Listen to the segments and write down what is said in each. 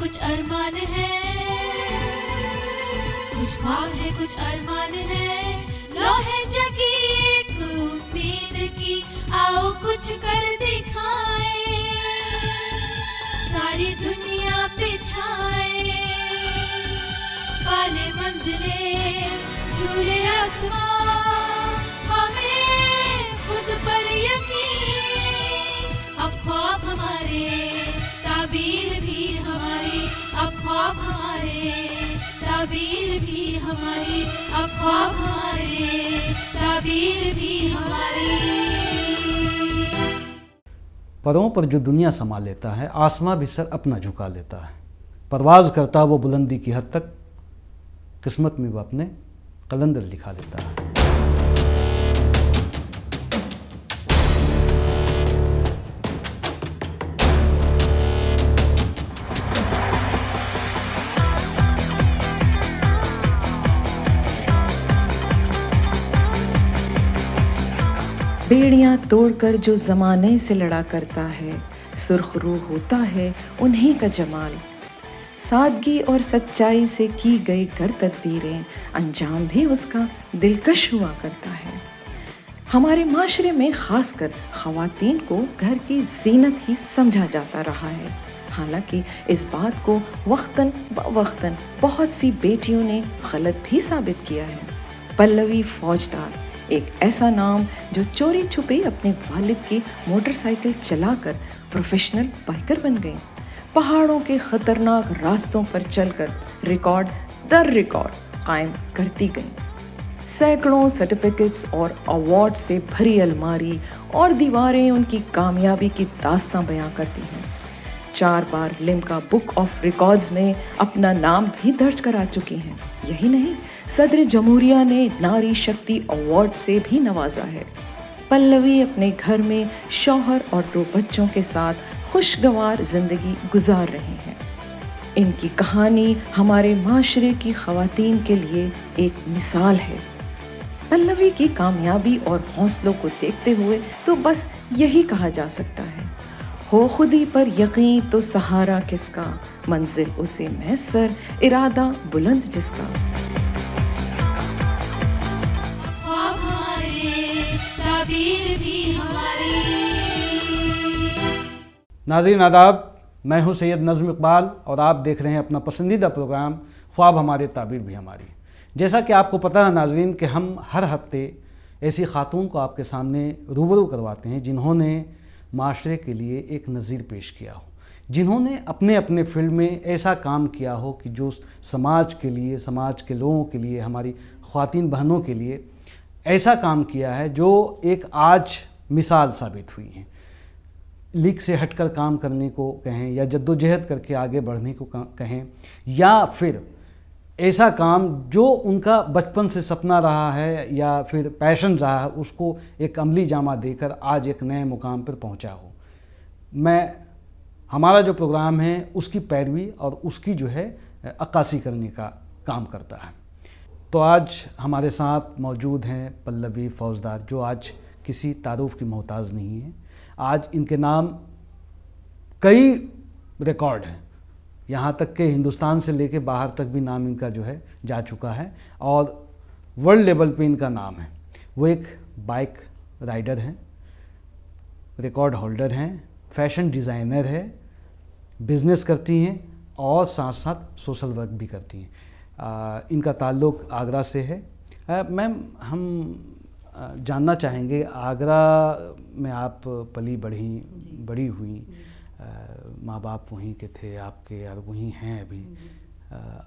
कुछ अरमान है, कुछ ख्वाब है, कुछ अरमान है, लो है जगी एक उम्मीद की, आओ कुछ कर दिखाए, सारी दुनिया पे छाए, पाले मंजिले झूले आसमां, हमें खुद पर यकीन, अब ख्वाब हमारे ताबीर भी हमारी, अब ख्वाब हमारे ताबीर भी हमारी, अब ख्वाब हमारे ताबीर भी हमारी। परों पर जो दुनिया समा लेता है, आसमां भी सर अपना झुका लेता है, परवाज़ करता वो बुलंदी की हद तक, किस्मत में वो अपने कलंदर लिखा लेता है। बेड़ियां तोड़कर जो ज़माने से लड़ा करता है, सुर्ख रूह होता है उन्हीं का जमाल, सादगी और सच्चाई से की गई कर तदबीरें, अंजाम भी उसका दिलकश हुआ करता है। हमारे माशरे में ख़ासकर ख़वातीन को घर की ज़ीनत ही समझा जाता रहा है, हालांकि इस बात को वक्तन बवक्तन बहुत सी बेटियों ने गलत भी साबित किया है। पल्लवी फौजदार एक ऐसा नाम जो चोरी छुपे अपने वालिद की मोटरसाइकिल चलाकर प्रोफेशनल बाइकर बन गई, पहाड़ों के ख़तरनाक रास्तों पर चलकर रिकॉर्ड दर रिकॉर्ड कायम करती गई। सैकड़ों सर्टिफिकेट्स और अवार्ड से भरी अलमारी और दीवारें उनकी कामयाबी की दास्तां बयां करती हैं। 4 बार लिम्का बुक ऑफ रिकॉर्ड्स में अपना नाम भी दर्ज करा चुकी हैं। यही नहीं, सदर जमहूरिया ने नारी शक्ति अवार्ड से भी नवाजा है। पल्लवी अपने घर में शौहर और 2 बच्चों के साथ खुशगवार जिंदगी गुजार रहे हैं। इनकी कहानी हमारे माशरे की ख़वातीन के लिए एक मिसाल है। पल्लवी की कामयाबी और हौसलों को देखते हुए तो बस यही कहा जा सकता है, हो खुदी पर यकीन तो सहारा किसका, मंजिल उसे मैसर इरादा बुलंद जिसका। नाज़रीन आदाब, मैं हूं सैयद नज़्म इकबाल और आप देख रहे हैं अपना पसंदीदा प्रोग्राम ख्वाब हमारे ताबीर भी हमारी। जैसा कि आपको पता है नाज़रीन कि हम हर हफ्ते ऐसी खातून को आपके सामने रूबरू करवाते हैं जिन्होंने माशरे के लिए एक नज़ीर पेश किया हो, जिन्होंने अपने अपने फील्ड में ऐसा काम किया हो कि जो समाज के लिए, समाज के लोगों के लिए, हमारी ख़वातीन बहनों के लिए ऐसा काम किया है जो एक आज मिसाल साबित हुई हैं। लीक से हटकर काम करने को कहें या जद्दोजहद करके आगे बढ़ने को कहें, या फिर ऐसा काम जो उनका बचपन से सपना रहा है या फिर पैशन रहा है, उसको एक अमली जामा देकर आज एक नए मुकाम पर पहुंचा हो। हमारा जो प्रोग्राम है उसकी पैरवी और उसकी जो है अक्कासी करने का काम करता है। तो आज हमारे साथ मौजूद हैं पल्लवी फौजदार, जो आज किसी तारुफ की मोहताज नहीं है। आज इनके नाम कई रिकॉर्ड हैं, यहाँ तक कि हिंदुस्तान से लेके बाहर तक भी नाम इनका जो है जा चुका है और वर्ल्ड लेवल पे इनका नाम है। वो एक बाइक राइडर हैं, रिकॉर्ड होल्डर हैं, फैशन डिज़ाइनर है, बिज़नेस करती हैं और साथ साथ सोशल वर्क भी करती हैं। इनका ताल्लुक़ आगरा से है। मैम, हम जानना चाहेंगे, आगरा में आप पली बड़ी हुई, माँ बाप वहीं के थे आपके और वहीं हैं अभी।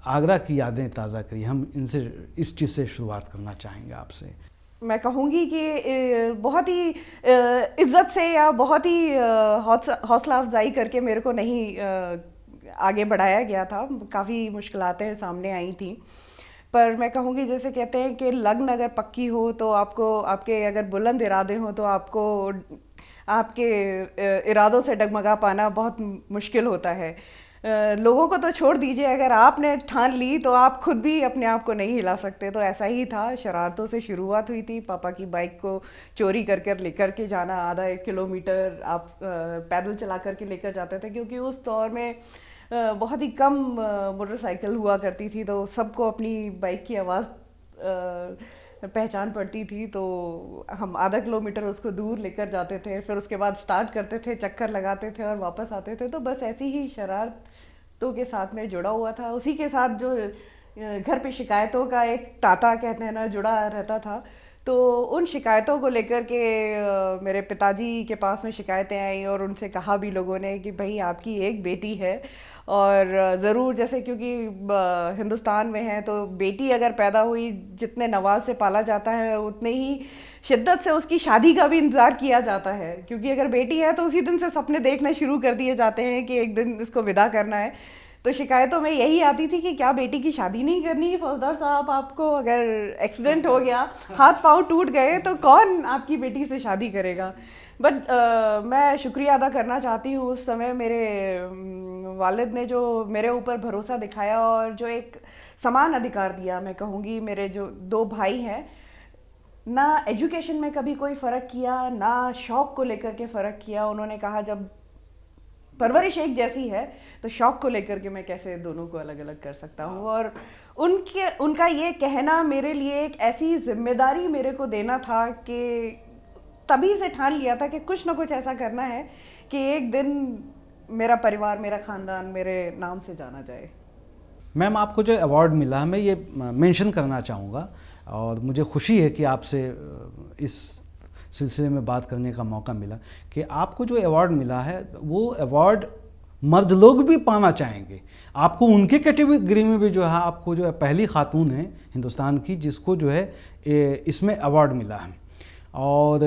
आगरा की यादें ताज़ा करिए, हम इनसे इस चीज़ से शुरुआत करना चाहेंगे आपसे। मैं कहूँगी कि बहुत ही इज़्ज़त से या बहुत ही हौसला अफजाई करके मेरे को नहीं आगे बढ़ाया गया था। काफ़ी मुश्किलातें सामने आई थी, पर मैं कहूँगी जैसे कहते हैं कि लगन अगर पक्की हो तो आपके अगर बुलंद इरादे हो तो आपको आपके इरादों से डगमगा पाना बहुत मुश्किल होता है। लोगों को तो छोड़ दीजिए, अगर आपने ठान ली तो आप खुद भी अपने आप को नहीं हिला सकते। तो ऐसा ही था, शरारतों से शुरुआत हुई थी। पापा की बाइक को चोरी कर लेकर के जाना, आधा 1 किलोमीटर आप पैदल चला करके लेकर जाते थे, क्योंकि उस दौर में बहुत ही कम मोटरसाइकिल हुआ करती थी, तो सबको अपनी बाइक की आवाज़ पहचान पड़ती थी। तो हम आधा किलोमीटर उसको दूर लेकर जाते थे, फिर उसके बाद स्टार्ट करते थे, चक्कर लगाते थे और वापस आते थे। तो बस ऐसी ही शरारतों के साथ में जुड़ा हुआ था। उसी के साथ जो घर पे शिकायतों का एक तांता कहते हैं ना, जुड़ा रहता था। तो उन शिकायतों को लेकर के मेरे पिताजी के पास में शिकायतें आई और उनसे कहा भी लोगों ने कि भाई आपकी एक बेटी है और ज़रूर, जैसे क्योंकि हिंदुस्तान में है तो बेटी अगर पैदा हुई, जितने नवाज से पाला जाता है उतने ही शिद्दत से उसकी शादी का भी इंतज़ार किया जाता है। क्योंकि अगर बेटी है तो उसी दिन से सपने देखने शुरू कर दिए जाते हैं कि एक दिन इसको विदा करना है। तो शिकायतों में यही आती थी कि क्या बेटी की शादी नहीं करनी फौजदार साहब आपको? अगर एक्सीडेंट हो गया, हाथ पांव टूट गए तो कौन आपकी बेटी से शादी करेगा? बट मैं शुक्रिया अदा करना चाहती हूँ उस समय मेरे वालिद ने जो मेरे ऊपर भरोसा दिखाया और जो एक समान अधिकार दिया। मैं कहूँगी मेरे जो 2 भाई हैं, ना एजुकेशन में कभी कोई फ़र्क किया, ना शौक़ को लेकर के फ़र्क किया। उन्होंने कहा जब परवरिश एक जैसी है तो शौक़ को लेकर के मैं कैसे दोनों को अलग अलग कर सकता हूँ। और उनका ये कहना मेरे लिए एक ऐसी जिम्मेदारी मेरे को देना था कि तभी से ठान लिया था कि कुछ ना कुछ ऐसा करना है कि एक दिन मेरा परिवार, मेरा ख़ानदान मेरे नाम से जाना जाए। मैम, आपको जो अवार्ड मिला, मैं ये मेंशन करना चाहूँगा और मुझे खुशी है कि आपसे इस सिलसिले में बात करने का मौका मिला कि आपको जो अवार्ड मिला है वो अवार्ड मर्द लोग भी पाना चाहेंगे। आपको उनके कैटेगरी में भी जो है, आपको जो है पहली खातून है हिंदुस्तान की जिसको जो है इसमें अवार्ड मिला है। और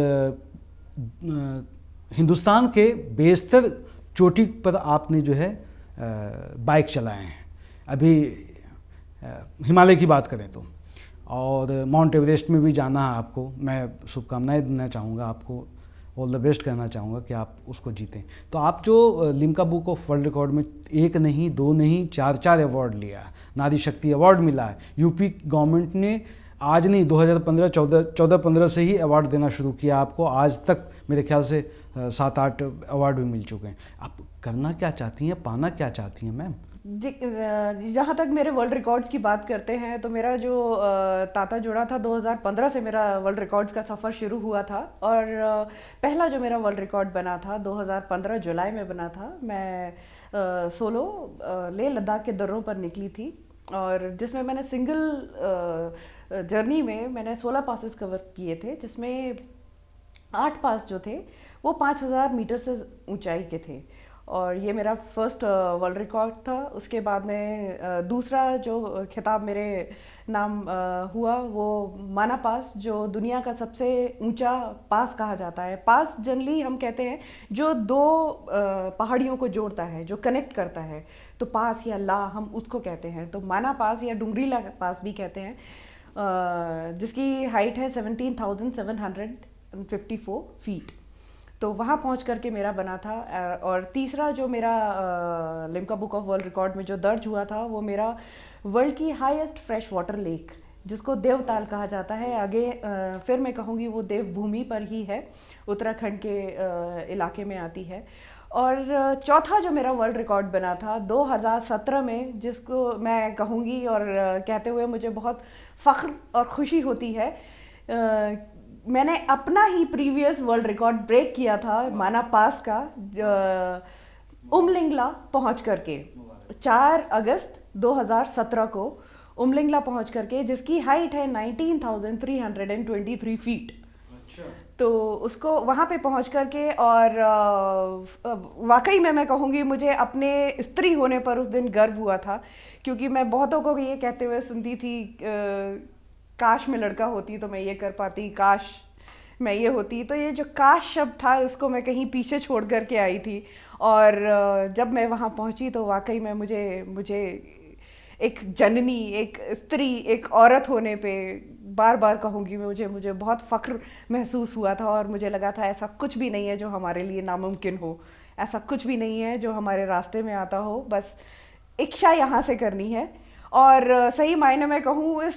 हिंदुस्तान के बेशतर चोटी पर आपने जो है बाइक चलाए हैं, अभी हिमालय की बात करें तो, और माउंट एवरेस्ट में भी जाना है आपको। मैं शुभकामनाएं देना चाहूँगा आपको, ऑल द बेस्ट कहना चाहूँगा कि आप उसको जीतें। तो आप जो Limca book of world record में 1 नहीं 2 नहीं 4 अवार्ड लिया है, नारी शक्ति अवार्ड मिला है। यूपी गवर्नमेंट ने आज नहीं 2014-15 से ही अवार्ड देना शुरू किया आपको। आज तक मेरे ख्याल से 7-8 अवार्ड भी मिल चुके हैं। आप करना क्या चाहती हैं, पाना क्या चाहती हैं मैम? जहाँ तक मेरे वर्ल्ड रिकॉर्ड्स की बात करते हैं तो मेरा जो तांता जुड़ा था 2015 से मेरा वर्ल्ड रिकॉर्ड्स का सफ़र शुरू हुआ था। और पहला जो मेरा वर्ल्ड रिकॉर्ड बना था 2015 जुलाई में बना था। मैं सोलो लेह लद्दाख के दर्रों पर निकली थी और जिसमें मैंने सिंगल जर्नी में मैंने 16 पासेस कवर किए थे, जिसमें 8 पास जो थे वो 5000 मीटर से ऊंचाई के थे और ये मेरा फर्स्ट वर्ल्ड रिकॉर्ड था। उसके बाद में दूसरा जो खिताब मेरे नाम हुआ वो माना पास, जो दुनिया का सबसे ऊंचा पास कहा जाता है। पास जनरली हम कहते हैं जो 2 पहाड़ियों को जोड़ता है, जो कनेक्ट करता है, तो पास या ला हम उसको कहते हैं। तो माना पास या डुंगरीला पास भी कहते हैं, जिसकी हाइट है 17,754 फीट। तो वहाँ पहुँच करके मेरा बना था। और तीसरा जो मेरा Limca book of world record में जो दर्ज हुआ था वो मेरा वर्ल्ड की हाईएस्ट फ्रेश वाटर लेक, जिसको देवताल कहा जाता है। आगे फिर मैं कहूँगी वो देवभूमि पर ही है, उत्तराखंड के इलाके में आती है। और चौथा जो मेरा वर्ल्ड रिकॉर्ड बना था 2017 में, जिसको मैं कहूँगी और कहते हुए मुझे बहुत फ़ख्र और ख़ुशी होती है, मैंने अपना ही प्रीवियस वर्ल्ड रिकॉर्ड ब्रेक किया था माना पास का, उमलिंगला पहुंच करके 4 अगस्त 2017 को उमलिंगला पहुंच करके, जिसकी हाइट है 19,323 फीट। तो उसको वहाँ पे पहुँच करके और वाकई में मैं कहूँगी मुझे अपने स्त्री होने पर उस दिन गर्व हुआ था, क्योंकि मैं बहुतों को ये कहते हुए सुनती थी काश मैं लड़का होती तो मैं ये कर पाती, काश मैं ये होती। तो ये जो काश शब्द था इसको मैं कहीं पीछे छोड़ कर के आई थी। और जब मैं वहाँ पहुँची तो वाकई में मुझे एक जननी, एक स्त्री, एक औरत होने पे बार बार कहूँगी मुझे बहुत फ़ख्र महसूस हुआ था। और मुझे लगा था ऐसा कुछ भी नहीं है जो हमारे लिए नामुमकिन हो, ऐसा कुछ भी नहीं है जो हमारे रास्ते में आता हो, बस इच्छा यहाँ से करनी है। और सही मायने में कहूँ इस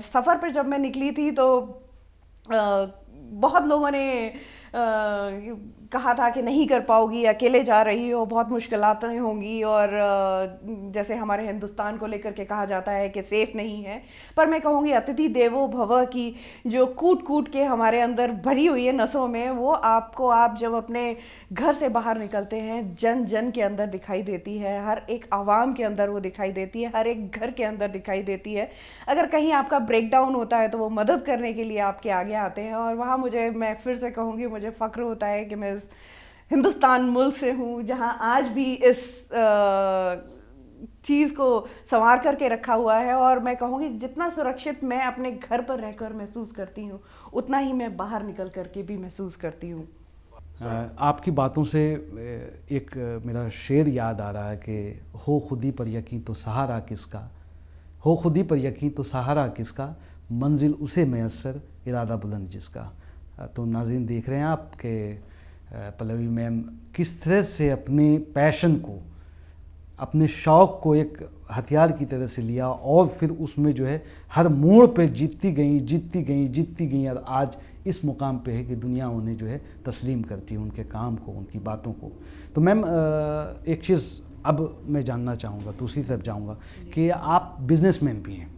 सफ़र पर जब मैं निकली थी तो बहुत लोगों ने कहा था कि नहीं कर पाओगी, अकेले जा रही हो, बहुत मुश्किलातें होंगी, और जैसे हमारे हिंदुस्तान को लेकर के कहा जाता है कि सेफ नहीं है। पर मैं कहूँगी अतिथि देवो भव की जो कूट कूट के हमारे अंदर भरी हुई है नसों में, वो आपको, आप जब अपने घर से बाहर निकलते हैं, जन जन के अंदर दिखाई देती है, हर एक आवाम के अंदर वो दिखाई देती है, हर एक घर के अंदर दिखाई देती है। अगर कहीं आपका ब्रेक डाउन होता है तो वो मदद करने के लिए आपके आगे आते हैं, और वहाँ मुझे, मैं फिर से कहूँगी, मुझे फ़ख्र होता है कि मैं हिंदुस्तान मुल्क से हूँ जहाँ आज भी इस चीज़ को संवार करके रखा हुआ है। और मैं कहूँगी जितना सुरक्षित मैं अपने घर पर रहकर महसूस करती हूँ, उतना ही मैं बाहर निकल करके भी महसूस करती हूँ। आपकी बातों से एक मेरा शेर याद आ रहा है कि हो खुदी पर यकीन तो सहारा किसका, हो खुदी पर यकीन तो सहारा किसका, मंजिल उसे मैसर इरादा बुलंद जिसका। तो नाज़रीन देख रहे हैं आप कि पल्लवी मैम किस तरह से अपने पैशन को, अपने शौक़ को एक हथियार की तरह से लिया, और फिर उसमें जो है हर मोड़ पे जीतती गई, और आज इस मुकाम पे है कि दुनिया उन्हें जो है तस्लीम करती है, उनके काम को, उनकी बातों को। तो मैम एक चीज़ अब मैं जानना चाहूँगा, दूसरी तरफ जाऊँगा कि आप बिजनेसमैन भी हैं,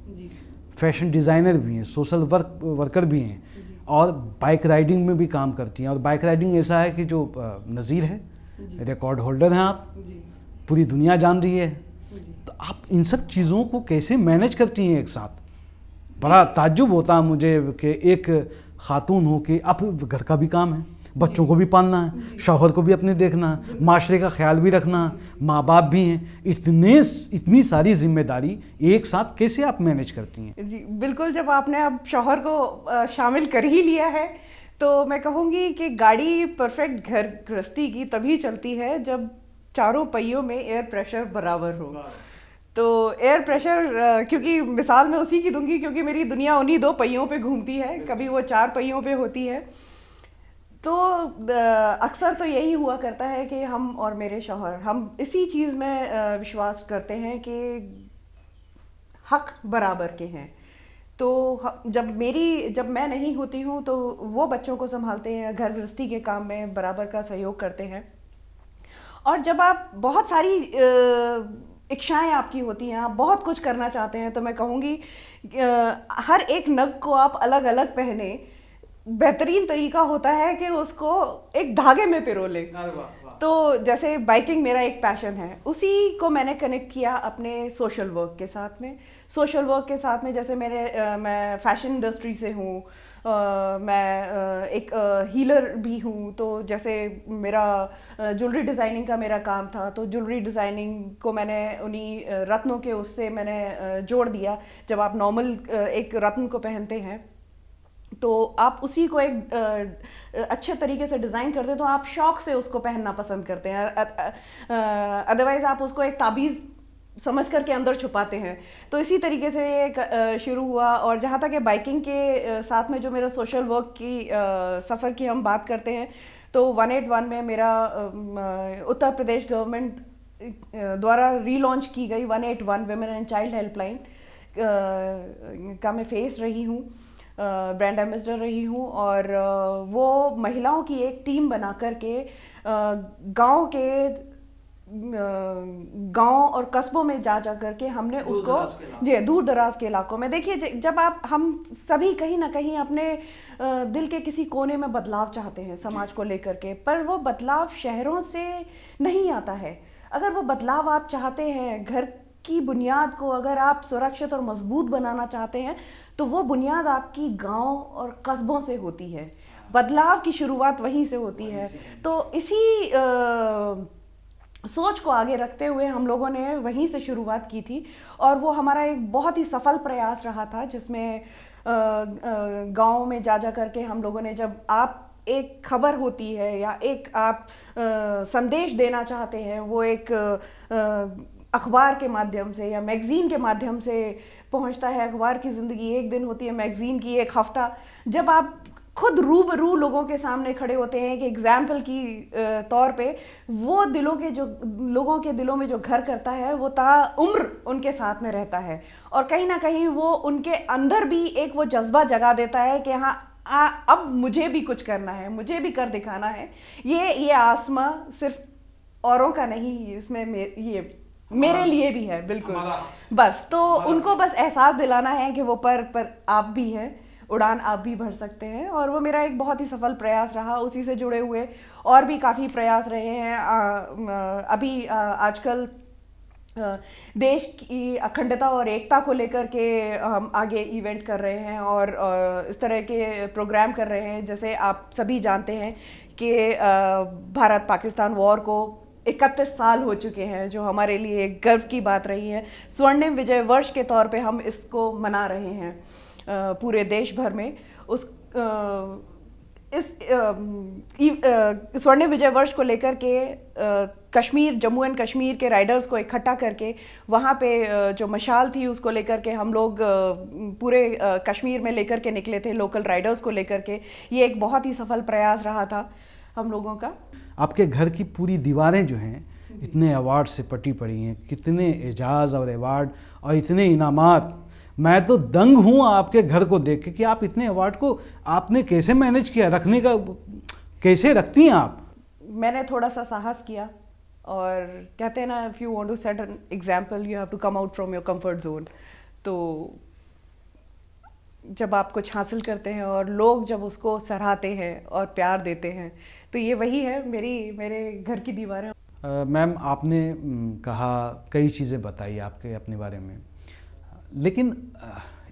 फैशन डिज़ाइनर भी हैं, सोशल वर्कर भी हैं, और बाइक राइडिंग में भी काम करती हैं। और बाइक राइडिंग ऐसा है कि जो नज़ीर है, रिकॉर्ड होल्डर हैं आप, पूरी दुनिया जान रही है। तो आप इन सब चीज़ों को कैसे मैनेज करती हैं एक साथ? बड़ा ताज्जुब होता है मुझे कि एक खातून हो कि अब घर का भी काम है, बच्चों को भी पालना है, शौहर को भी अपने देखना है, माशरे का ख्याल भी रखना है, माँ बाप भी हैं, इतनी सारी जिम्मेदारी एक साथ कैसे आप मैनेज करती हैं? जी बिल्कुल, जब आपने अब शौहर को शामिल कर ही लिया है तो मैं कहूँगी कि गाड़ी परफेक्ट घर गृहस्थी की तभी चलती है जब चारों पहियों में एयर प्रेशर बराबर हो। तो एयर प्रेशर, क्योंकि मिसाल मैं उसी की दूंगी क्योंकि मेरी दुनिया उन्हीं 2 पहियों पे घूमती है, कभी वो 4 पहियों पे होती है। तो अक्सर तो यही हुआ करता है कि हम और मेरे शौहर, हम इसी चीज़ में विश्वास करते हैं कि हक बराबर के हैं। तो जब मैं नहीं होती हूँ तो वो बच्चों को संभालते हैं, घर गृहस्थी के काम में बराबर का सहयोग करते हैं। और जब आप बहुत सारी इच्छाएं आपकी होती हैं, आप बहुत कुछ करना चाहते हैं, तो मैं कहूँगी हर एक नग को आप अलग अलग पहने। बेहतरीन तरीका होता है कि उसको एक धागे में पिरो ले। तो जैसे बाइकिंग मेरा एक पैशन है, उसी को मैंने कनेक्ट किया अपने सोशल वर्क के साथ में। सोशल वर्क के साथ में जैसे मैं फैशन इंडस्ट्री से हूँ, मैं एक हीलर भी हूँ। तो जैसे मेरा ज्वेलरी डिज़ाइनिंग का मेरा काम था, तो ज्वेलरी डिज़ाइनिंग को मैंने उन्हीं रत्नों के उससे मैंने जोड़ दिया। जब आप नॉर्मल एक रत्न को पहनते हैं तो आप उसी को एक अच्छे तरीके से डिज़ाइन करते हैं, तो आप शौक से उसको पहनना पसंद करते हैं। अदरवाइज़ आप उसको एक ताबीज़ समझ करके अंदर छुपाते हैं। तो इसी तरीके से ये शुरू हुआ। और जहाँ तक बाइकिंग के साथ में जो मेरा सोशल वर्क की सफ़र की हम बात करते हैं, तो 181 में मेरा उत्तर प्रदेश गवर्नमेंट द्वारा रीलॉन्च की गई 181 वुमेन एंड चाइल्ड हेल्पलाइन का मैं फेस रही हूँ, ब्रांड एम्बेसडर रही हूँ। और वो महिलाओं की एक टीम बना करके गांव और कस्बों में जा करके हमने उसको दूर दराज के इलाकों में, देखिए जब हम सभी कहीं ना कहीं अपने दिल के किसी कोने में बदलाव चाहते हैं समाज को लेकर के, पर वो बदलाव शहरों से नहीं आता है। अगर वो बदलाव आप चाहते हैं, घर की बुनियाद को अगर आप सुरक्षित और मजबूत बनाना चाहते हैं, तो वो बुनियाद आपकी गांव और कस्बों से होती है। बदलाव की शुरुआत वहीं से होती है। तो इसी सोच को आगे रखते हुए हम लोगों ने वहीं से शुरुआत की थी, और वो हमारा एक बहुत ही सफल प्रयास रहा था, जिसमें गांव में जा करके हम लोगों ने, जब आप एक खबर होती है या एक आप संदेश देना चाहते हैं, वो एक अखबार के माध्यम से या मैगज़ीन के माध्यम से पहुंचता है। अखबार की ज़िंदगी एक दिन होती है, मैगज़ीन की एक हफ्ता। जब आप खुद रूबरू लोगों के सामने खड़े होते हैं कि एग्जाम्पल की तौर पे, वो लोगों के दिलों में जो घर करता है, वो ताउम्र उनके साथ में रहता है। और कहीं ना कहीं वो उनके अंदर भी एक वो जज्बा जगा देता है कि हाँ, अब मुझे भी कुछ करना है, मुझे भी कर दिखाना है। ये आसमां सिर्फ औरों का नहीं, इसमें ये मेरे लिए भी है, बिल्कुल। बस तो उनको बस एहसास दिलाना है कि वो पर आप भी हैं, उड़ान आप भी भर सकते हैं। और वो मेरा एक बहुत ही सफल प्रयास रहा। उसी से जुड़े हुए और भी काफ़ी प्रयास रहे हैं। अभी आजकल देश की अखंडता और एकता को लेकर के हम आगे इवेंट कर रहे हैं और इस तरह के प्रोग्राम कर रहे हैं। जैसे आप सभी जानते हैं कि भारत पाकिस्तान वॉर को 31 साल हो चुके हैं, जो हमारे लिए एक गर्व की बात रही है। स्वर्णिम विजय वर्ष के तौर पे हम इसको मना रहे हैं पूरे देश भर में। इस स्वर्णिम विजय वर्ष को लेकर के कश्मीर, जम्मू एंड कश्मीर के राइडर्स को इकट्ठा करके वहाँ पे जो मशाल थी उसको लेकर के हम लोग पूरे कश्मीर में लेकर के निकले थे, लोकल राइडर्स को लेकर के। ये एक बहुत ही सफल प्रयास रहा था हम लोगों का। आपके घर की पूरी दीवारें जो हैं इतने अवार्ड से पटी पड़ी हैं, कितने एजाज़ और अवार्ड और इतने इनामात। मैं तो दंग हूँ आपके घर को देख के कि आप इतने अवार्ड को आपने कैसे मैनेज किया, रखने का कैसे रखती हैं आप? मैंने थोड़ा सा साहस किया और कहते हैं ना, if you want to set an example you have to come out from your comfort zone. तो जब आप कुछ हासिल करते हैं और लोग जब उसको सराहते हैं और प्यार देते हैं, तो ये वही है मेरे घर की दीवारें। मैम, आपने कहा, कई चीज़ें बताई आपके अपने बारे में, लेकिन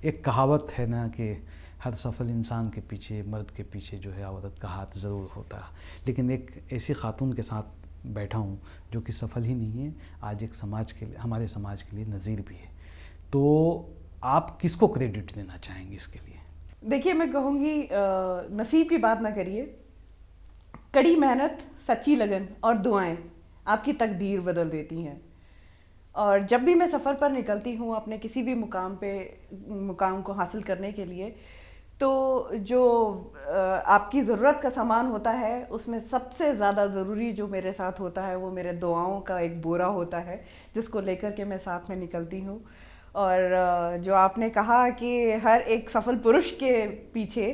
एक कहावत है ना कि हर सफल इंसान के पीछे, मर्द के पीछे जो है औरत का हाथ ज़रूर होता है। लेकिन एक ऐसी खातून के साथ बैठा हूँ जो कि सफल ही नहीं है, आज एक समाज के लिए, हमारे समाज के लिए नज़ीर भी है। तो आप किसको क्रेडिट देना चाहेंगे इसके लिए? देखिए, मैं कहूँगी नसीब की बात ना करिए, कड़ी मेहनत, सच्ची लगन और दुआएं आपकी तकदीर बदल देती हैं। और जब भी मैं सफ़र पर निकलती हूँ अपने किसी भी मुकाम को हासिल करने के लिए, तो जो आपकी ज़रूरत का सामान होता है उसमें सबसे ज़्यादा ज़रूरी जो मेरे साथ होता है वो मेरे दुआओं का एक बोरा होता है, जिसको लेकर के मैं साथ में निकलती हूँ। और जो आपने कहा कि हर एक सफल पुरुष के पीछे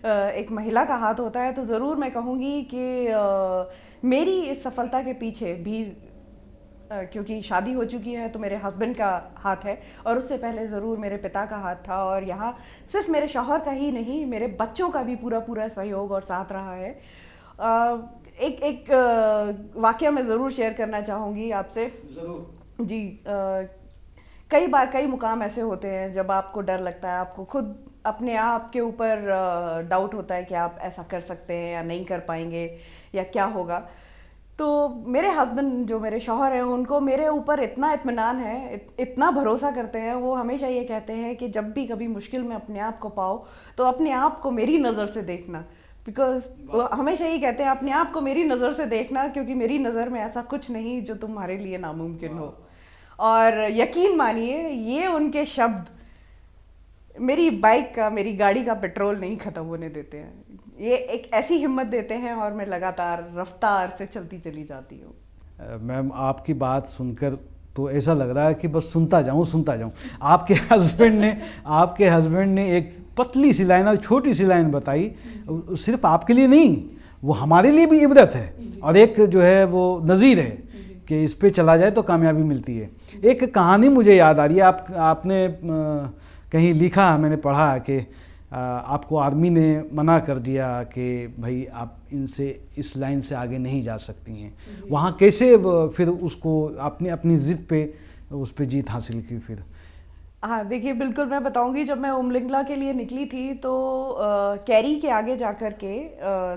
एक महिला का हाथ होता है, तो ज़रूर मैं कहूँगी कि मेरी इस सफलता के पीछे भी, क्योंकि शादी हो चुकी है तो मेरे हस्बैंड का हाथ है, और उससे पहले ज़रूर मेरे पिता का हाथ था। और यहाँ सिर्फ मेरे शौहर का ही नहीं, मेरे बच्चों का भी पूरा सहयोग और साथ रहा है। एक वाक़या मैं ज़रूर शेयर करना चाहूँगी आपसे। ज़रूर जी। कई बार कई मुकाम ऐसे होते हैं जब आपको डर लगता है, आपको खुद अपने आप के ऊपर डाउट होता है कि आप ऐसा कर सकते हैं या नहीं कर पाएंगे या क्या होगा। तो मेरे हस्बैंड, जो मेरे शौहर हैं, उनको मेरे ऊपर इतना इत्मीनान है, इतना भरोसा करते हैं। वो हमेशा ये कहते हैं कि जब भी कभी मुश्किल में अपने आप को पाओ तो अपने आप को मेरी नज़र से देखना, बिकॉज वो हमेशा ये कहते हैं अपने आप को मेरी नज़र से देखना, क्योंकि मेरी नज़र में ऐसा कुछ नहीं जो तुम्हारे लिए नामुमकिन हो। और यकीन मानिए, ये उनके शब्द मेरी बाइक का, मेरी गाड़ी का पेट्रोल नहीं ख़त्म होने देते हैं। ये एक ऐसी हिम्मत देते हैं और मैं लगातार रफ्तार से चलती चली जाती हूँ। मैम, आपकी बात सुनकर तो ऐसा लग रहा है कि बस सुनता जाऊँ। आपके हस्बैंड ने एक पतली सी लाइन और छोटी सी लाइन बताई, सिर्फ आपके लिए नहीं, वो हमारे लिए भी इबरत है और एक जो है वो नज़ीर है कि इस पे चला जाए तो कामयाबी मिलती है। एक कहानी मुझे याद आ रही है, आपने कहीं लिखा, मैंने पढ़ा कि आपको आर्मी ने मना कर दिया कि भाई आप इनसे, इस लाइन से आगे नहीं जा सकती हैं। वहाँ कैसे फिर उसको आपने अपनी ज़िद पे उस पे जीत हासिल की फिर? हाँ, देखिए, बिल्कुल मैं बताऊंगी। जब मैं उमलिंगला के लिए निकली थी तो कैरी के आगे जाकर के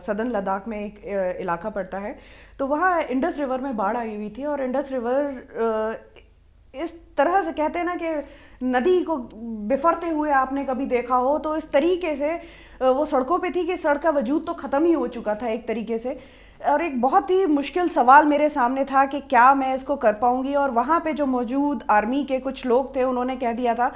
सदर्न लद्दाख में एक इलाका पड़ता है, तो वहाँ इंडस रिवर में बाढ़ आई हुई थी। और इंडस रिवर इस तरह से, कहते हैं ना कि नदी को बिफरते हुए आपने कभी देखा हो, तो इस तरीके से वो सड़कों पे थी कि सड़क का वजूद तो ख़त्म ही हो चुका था एक तरीके से। और एक बहुत ही मुश्किल सवाल मेरे सामने था कि क्या मैं इसको कर पाऊंगी। और वहाँ पे जो मौजूद आर्मी के कुछ लोग थे, उन्होंने कह दिया था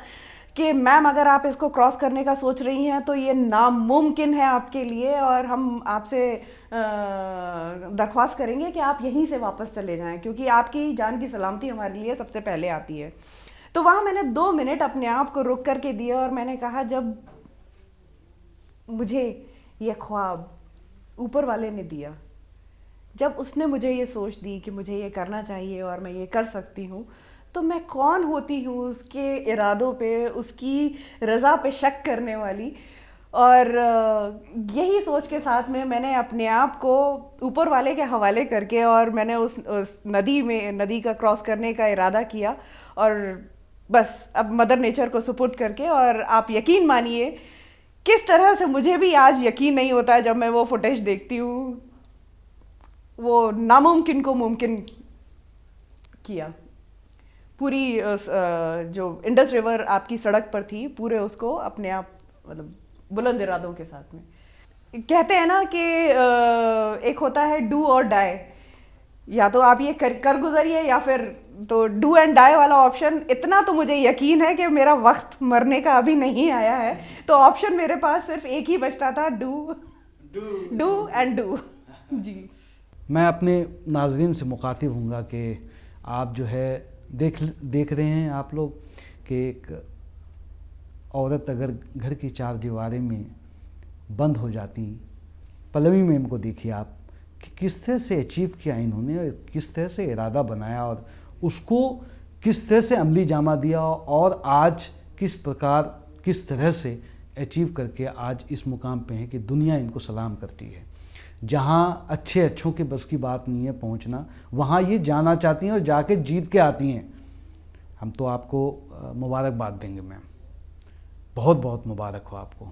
कि मैम, अगर आप इसको क्रॉस करने का सोच रही हैं तो ये नामुमकिन है आपके लिए, और हम आपसे दरख्वास्त करेंगे कि आप यहीं से वापस चले जाएं, क्योंकि आपकी जान की सलामती हमारे लिए सबसे पहले आती है। तो वहाँ मैंने 2 मिनट अपने आप को रुक करके दिए और मैंने कहा, जब मुझे ये ख्वाब ऊपर वाले ने दिया। जब उसने मुझे ये सोच दी कि मुझे ये करना चाहिए और मैं ये कर सकती हूँ, तो मैं कौन होती हूँ उसके इरादों पे, उसकी रज़ा पे शक करने वाली। और यही सोच के साथ में मैंने अपने आप को ऊपर वाले के हवाले करके और मैंने उस नदी का क्रॉस करने का इरादा किया, और बस अब मदर नेचर को सुपुर्द करके। और आप यकीन मानिए किस तरह से मुझे भी आज यकीन नहीं होता है जब मैं वो फुटेज देखती हूँ। वो नामुमकिन को मुमकिन किया। पूरी जो इंडस रिवर आपकी सड़क पर थी, पूरे उसको अपने आप मतलब बुलंद इरादों के साथ में। कहते हैं ना कि एक होता है डू और डाई, या तो आप ये कर गुजरिए या फिर तो डू एंड डाई वाला ऑप्शन। इतना तो मुझे यकीन है कि मेरा वक्त मरने का अभी नहीं आया है, तो ऑप्शन मेरे पास सिर्फ एक ही बचता था, डू एंड डू। जी, मैं अपने नाज़रीन से मुखातिब हूँगा कि आप जो है देख रहे हैं आप लोग कि एक औरत अगर घर की चार दीवारें में बंद हो जाती, पल्लवी मैम को देखिए आप कि किस तरह से अचीव किया इन्होंने, और किस तरह से इरादा बनाया और उसको किस तरह से अमली जामा दिया, और आज किस तरह से अचीव करके आज इस मुकाम पे है कि दुनिया इनको सलाम करती है। जहाँ अच्छों के बस की बात नहीं है पहुँचना, वहाँ ये जाना चाहती हैं और जाके जीत के आती हैं। हम तो आपको मुबारकबाद देंगे मैम, बहुत बहुत मुबारक हो आपको,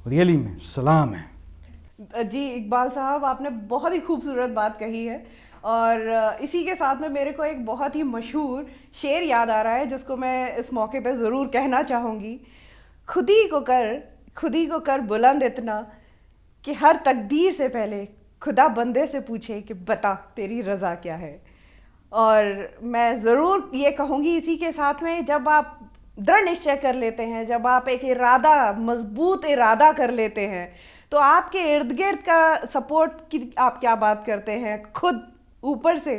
रियली में सलाम है। जी इकबाल साहब, आपने बहुत ही खूबसूरत बात कही है, और इसी के साथ में मेरे को एक बहुत ही मशहूर शेर याद आ रहा है जिसको मैं इस मौके पे ज़रूर कहना चाहूँगी। खुद ही को कर बुलंद इतना कि हर तकदीर से पहले खुदा बंदे से पूछे कि बता तेरी रज़ा क्या है। और मैं ज़रूर ये कहूँगी इसी के साथ में, जब आप दृढ़ निश्चय कर लेते हैं, जब आप एक मजबूत इरादा कर लेते हैं, तो आपके इर्द गिर्द का सपोर्ट की आप क्या बात करते हैं, खुद ऊपर से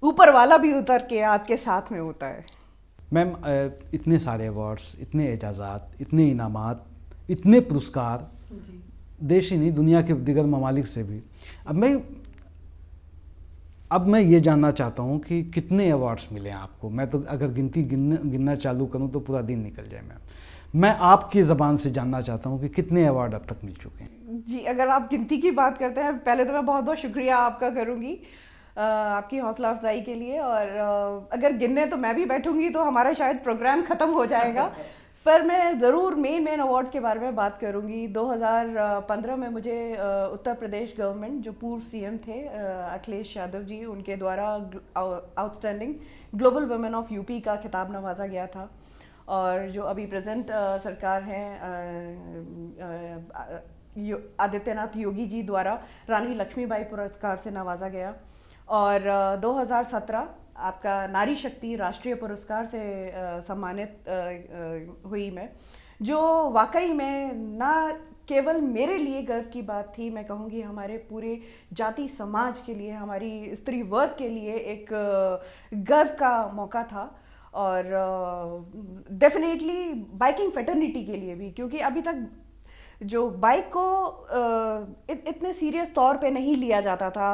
ऊपर वाला भी उतर के आपके साथ में होता है। मैम इतने सारे अवार्ड्स, इतने एजाज़ात, इतने इनामात, इतने पुरस्कार, देश ही नहीं दुनिया के दिगर ममालिक से भी। अब मैं ये जानना चाहता हूँ कि कितने अवार्ड्स मिले हैं आपको। मैं तो अगर गिनना चालू करूँ तो पूरा दिन निकल जाए मैम। मैं आपकी ज़बान से जानना चाहता हूँ कि कितने अवार्ड अब तक मिल चुके हैं। जी, अगर आप गिनती की बात करते हैं, पहले तो मैं बहुत बहुत शुक्रिया आपका करूँगी आपकी हौसला अफजाई के लिए। और अगर गिनने तो मैं भी बैठूंगी तो हमारा शायद प्रोग्राम ख़त्म हो जाएगा। पर मैं ज़रूर मेन अवार्ड्स के बारे में बात करूंगी। 2015 में मुझे उत्तर प्रदेश गवर्नमेंट, जो पूर्व सीएम थे अखिलेश यादव जी, उनके द्वारा outstanding global women of UP का खिताब नवाजा गया था। और जो अभी प्रेजेंट सरकार हैं आदित्यनाथ योगी जी द्वारा रानी लक्ष्मीबाई पुरस्कार से नवाजा गया। और 2017 आपका नारी शक्ति राष्ट्रीय पुरस्कार से सम्मानित हुई मैं, जो वाकई में ना केवल मेरे लिए गर्व की बात थी, मैं कहूँगी हमारे पूरे जाति समाज के लिए, हमारी स्त्री वर्ग के लिए एक गर्व का मौका था। और डेफिनेटली बाइकिंग फेटर्निटी के लिए भी, क्योंकि अभी तक जो बाइक को इतने सीरियस तौर पे नहीं लिया जाता था।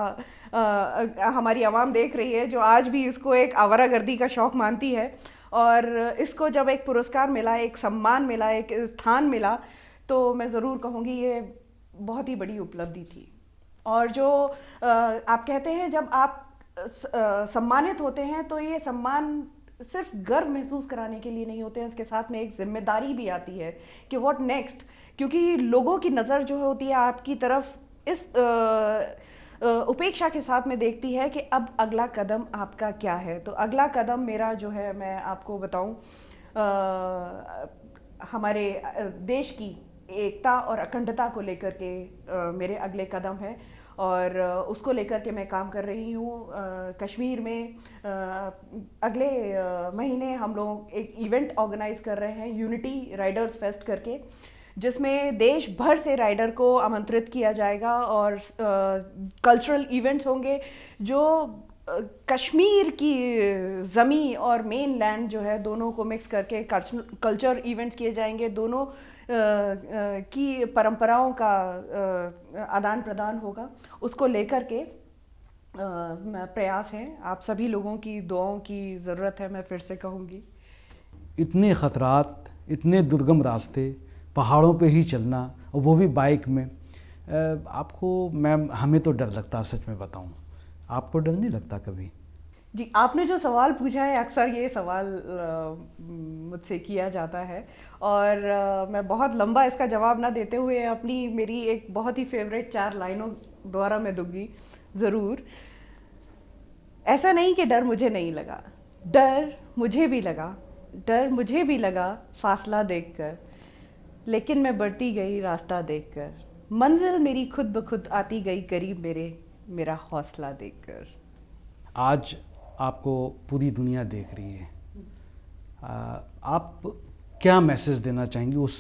हमारी आवाम देख रही है जो आज भी इसको एक आवारागर्दी का शौक़ मानती है, और इसको जब एक पुरस्कार मिला, एक सम्मान मिला, एक स्थान मिला, तो मैं ज़रूर कहूँगी ये बहुत ही बड़ी उपलब्धि थी। और जो आप कहते हैं जब आप सम्मानित होते हैं तो ये सम्मान सिर्फ गर्व महसूस कराने के लिए नहीं होते हैं, इसके साथ में एक जिम्मेदारी भी आती है कि व्हाट नेक्स्ट, क्योंकि लोगों की नज़र जो होती है आपकी तरफ इस उपेक्षा के साथ में देखती है कि अब अगला कदम आपका क्या है। तो अगला कदम मेरा जो है, मैं आपको बताऊं, हमारे देश की एकता और अखंडता को लेकर के मेरे अगले कदम है, और उसको लेकर के मैं काम कर रही हूँ। कश्मीर में अगले महीने हम लोग एक इवेंट ऑर्गेनाइज कर रहे हैं, यूनिटी राइडर्स फेस्ट करके, जिसमें देश भर से राइडर को आमंत्रित किया जाएगा और कल्चरल इवेंट्स होंगे जो कश्मीर की ज़मी और मेन लैंड जो है दोनों को मिक्स करके कल्चर इवेंट्स किए जाएंगे, दोनों की परंपराओं का आदान प्रदान होगा, उसको लेकर के प्रयास है। आप सभी लोगों की दुआओं की ज़रूरत है, मैं फिर से कहूँगी। इतने ख़तरात, इतने दुर्गम रास्ते, पहाड़ों पे ही चलना, और वो भी बाइक में, आपको मैम, हमें तो डर लगता है, सच में बताऊं, आपको डर नहीं लगता कभी? जी, आपने जो सवाल पूछा है, अक्सर ये सवाल मुझसे किया जाता है, और मैं बहुत लंबा इसका जवाब ना देते हुए मेरी एक बहुत ही फेवरेट 4 लाइनों द्वारा मैं दूंगी ज़रूर। ऐसा नहीं कि डर मुझे नहीं लगा, डर मुझे भी लगा, डर मुझे भी लगा फासला देखकर, लेकिन मैं बढ़ती गई रास्ता देखकर, मंजिल मेरी खुद ब खुद आती गई करीब मेरा हौसला देखकर। आज आपको पूरी दुनिया देख रही है, आप क्या मैसेज देना चाहेंगी उस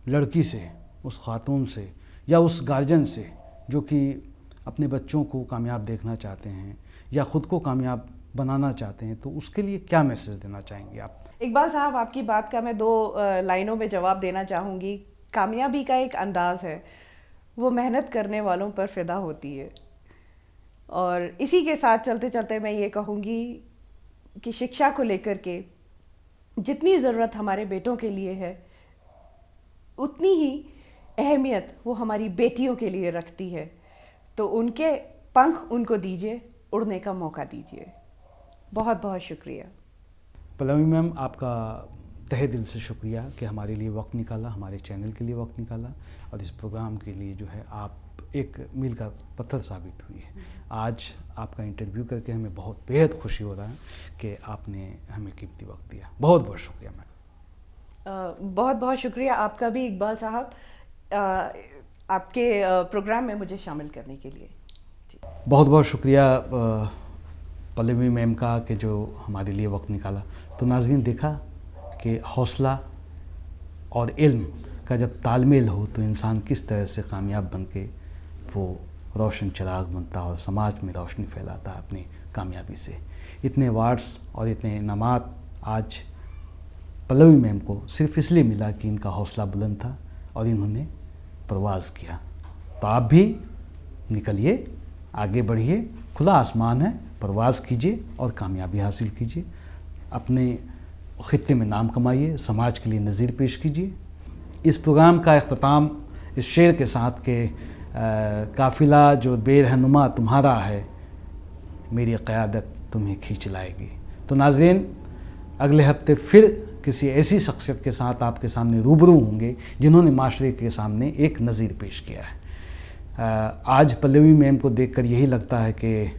लड़की से, उस खातून से, या उस गार्जियन से जो कि अपने बच्चों को कामयाब देखना चाहते हैं या ख़ुद को कामयाब बनाना चाहते हैं? तो उसके लिए क्या मैसेज देना चाहेंगे आप? इकबाल साहब, आपकी बात का मैं 2 लाइनों में जवाब देना चाहूँगी। कामयाबी का एक अंदाज़ है, वो मेहनत करने वालों पर फ़िदा होती है, और इसी के साथ चलते चलते मैं ये कहूँगी कि शिक्षा को लेकर के जितनी ज़रूरत हमारे बेटों के लिए है, उतनी ही अहमियत वो हमारी बेटियों के लिए रखती है। तो उनके पंख उनको दीजिए, उड़ने का मौका दीजिए। बहुत बहुत शुक्रिया। पल्लवी मैम, आपका तहे दिल से शुक्रिया कि हमारे लिए वक्त निकाला, हमारे चैनल के लिए वक्त निकाला, और इस प्रोग्राम के लिए जो है आप एक मील का पत्थर साबित हुई है। आज आपका इंटरव्यू करके हमें बहुत बेहद खुशी हो रहा है कि आपने हमें कीमती वक्त दिया। बहुत बहुत शुक्रिया मैम। बहुत बहुत शुक्रिया आपका भी इकबाल साहब, आपके प्रोग्राम में मुझे शामिल करने के लिए। बहुत बहुत शुक्रिया पल्लवी मैम का कि जो हमारे लिए वक्त निकाला। तो नाज़रीन, देखा कि हौसला और इल्म का जब तालमेल हो तो इंसान किस तरह से कामयाब बन के वो रोशन चिराग बनता है और समाज में रोशनी फैलाता है अपनी कामयाबी से। इतने अवार्ड्स और इतने इनामात आज पल्लवी मैम को सिर्फ इसलिए मिला कि इनका हौसला बुलंद था और इन्होंने परवाज़ किया। तो आप भी निकलिए, आगे बढ़िए, खुला आसमान है, परवाज़ कीजिए और कामयाबी हासिल कीजिए। अपने ख़ित्ते में नाम कमाइए, समाज के लिए नज़ीर पेश कीजिए। इस प्रोग्राम का इख्तिताम इस शेर के साथ के काफ़िला जो बेरहनुमा तुम्हारा है, मेरी क़यादत तुम्हें खींच लाएगी। तो नाज़रीन, अगले हफ्ते फिर किसी ऐसी शख्सियत के साथ आपके सामने रूबरू होंगे जिन्होंने माशरे के सामने एक नज़ीर पेश किया है। आज पल्लवी मैम को देखकर यही लगता है कि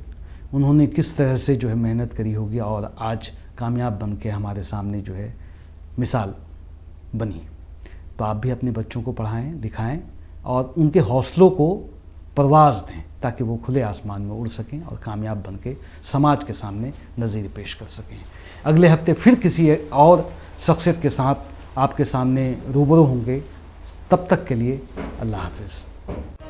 उन्होंने किस तरह से जो है मेहनत करी होगी और आज कामयाब बन के हमारे सामने जो है मिसाल बनी। तो आप भी अपने बच्चों को पढ़ाएं, दिखाएं और उनके हौसलों को परवाज़ दें ताकि वो खुले आसमान में उड़ सकें और कामयाब बन के समाज के सामने नज़ीर पेश कर सकें। अगले हफ्ते फिर किसी और शख्सियत के साथ आपके सामने रूबरू होंगे। तब तक के लिए अल्लाह हाफ़िज़।